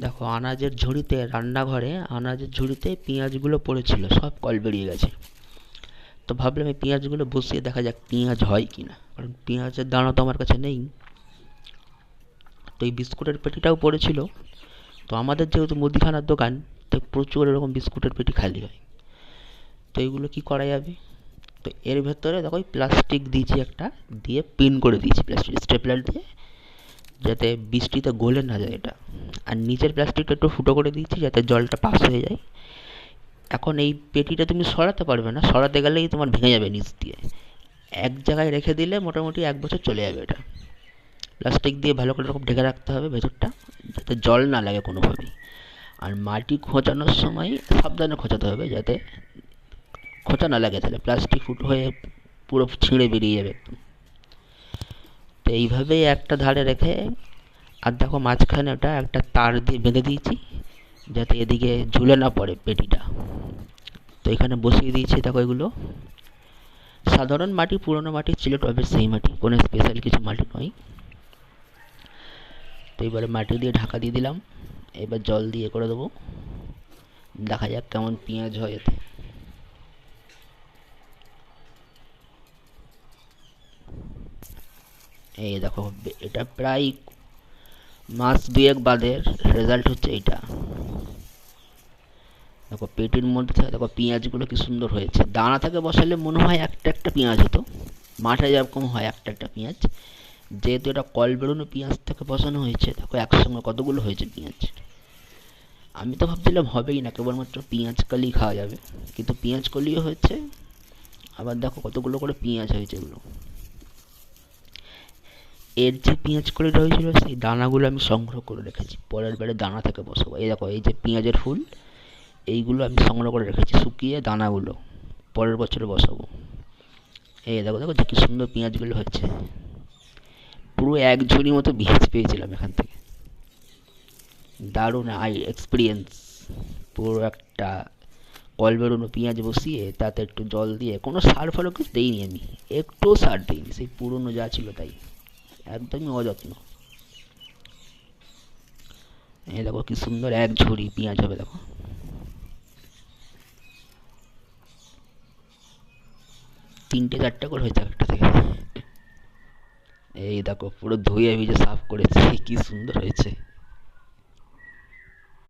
দেখো আনাজের ঝুড়িতে, রান্নাঘরে আনাজের ঝুড়িতে পেঁয়াজগুলো পড়েছিল, সব কল বেরিয়ে গেছে। তো ভাবলাম এই পেঁয়াজগুলো বসিয়ে দেখা যাক পেঁয়াজ হয় কি না, কারণ পেঁয়াজের দানা তো আমার কাছে নেই। তো এই বিস্কুটের পেটিটাও পড়েছিল। তো আমাদের যেহেতু মুদিখানার দোকান, তো প্রচুর এরকম বিস্কুটের পেটি খালি হয়। তো এইগুলো কি করা যাবে? তো এর ভেতরে দেখো প্লাস্টিক দিয়েছি একটা, দিয়ে পিন করে দিয়েছি প্লাস্টিক স্টেপলার দিয়ে, যাতে বৃষ্টিতে গলে না যায় এটা। আর নিচের প্লাস্টিকটা একটু ফুটো করে দিয়েছি যাতে জলটা পাস হয়ে যায়। এখন এই পেটিটা তুমি সরাতে পারবে না, সরাতে গেলেই তোমার ভেঙে যাবে নিচ দিয়ে। এক জায়গায় রেখে দিলে মোটামুটি 1 বছর চলে যাবে এটা। প্লাস্টিক দিয়ে ভালো করে এরকম ঢেকে রাখতে হবে ভেতরটা, যাতে জল না লাগে কোনোভাবেই। আর মাটি খোঁচানোর সময় সাবধানে খোঁচাতে হবে, যাতে খোঁচা না লাগে, তাহলে প্লাস্টিক ফুটো হয়ে পুরো ছিঁড়ে বেরিয়ে যাবে একদম। তো এইভাবেই একটা ধারে রেখে, আর দেখো মাঝখানে ওটা একটা তার দিয়ে বেঁধে দিয়েছি, যাতে এদিকে ঝুলে না পড়ে পেটিটা। তো এখানে বসিয়ে দিয়েছি দেখো এগুলো। সাধারণ মাটি, পুরনো মাটি, সিলেট টবের সেই মাটি, কোনো স্পেশাল কিছু মাটি নয়। তো এবারে মাটি দিয়ে ঢাকা দিয়ে দিলাম, এবার জল দিয়ে করে দেবো। দেখা যাক কেমন পেঁয়াজ হয় এতে। এই দেখো এটা প্রায় মাস দুয়েক বাদের রেজাল্ট হচ্ছে এইটা। দেখো পেটির মধ্যে থেকে দেখো পেঁয়াজগুলো কি সুন্দর হয়েছে। দানা থেকে বসালে মনে হয় একটা একটা পেঁয়াজ হতো, মাঠে যেরকম হয় একটা একটা পেঁয়াজ, যেহেতু এটা কল বেরোনো পেঁয়াজ থেকে বসানো হয়েছে, দেখো একসঙ্গে কতগুলো হয়েছে পেঁয়াজ। আমি তো ভাবছিলাম হবেই না, কেবলমাত্র পেঁয়াজ কলি খাওয়া যাবে, কিন্তু পেঁয়াজ কলিও হয়েছে। আবার দেখো কতগুলো করে পেঁয়াজ হয়েছে এগুলো। এর যে পেঁয়াজ কলিটা হয়েছিল সেই দানাগুলো আমি সংগ্রহ করে রেখেছি, পরের বারে দানা থেকে বসাবো। এই দেখো এই যে পেঁয়াজের ফুল, এইগুলো আমি সংগ্রহ করে রেখেছি শুকিয়ে, দানাগুলো পরের বছরে বসাবো। এই দেখো দেখো যে কি সুন্দর পেঁয়াজগুলো হচ্ছে, পুরো এক ঝুড়ি মতো পেঁয়াজ পেয়েছিলাম এখান থেকে। দারুণ এক্সপিরিয়েন্স। পুরো একটা কল বেরোনো পেঁয়াজ বসিয়ে তাতে একটু জল দিয়ে, কোনো সার ফারও কিছু দিইনি আমি, একটু সার দিইনি, সেই পুরনো যা ছিল তাই, একদমই অযত্ন। এই দেখো কি সুন্দর এক ঝুড়ি পেঁয়াজ হবে দেখো। 3টে 4টে করে হয়েছে একটা থেকে। এই দেখো পুরো ধুয়ে ভিজে সাফ করেছি, কি সুন্দর হয়েছে।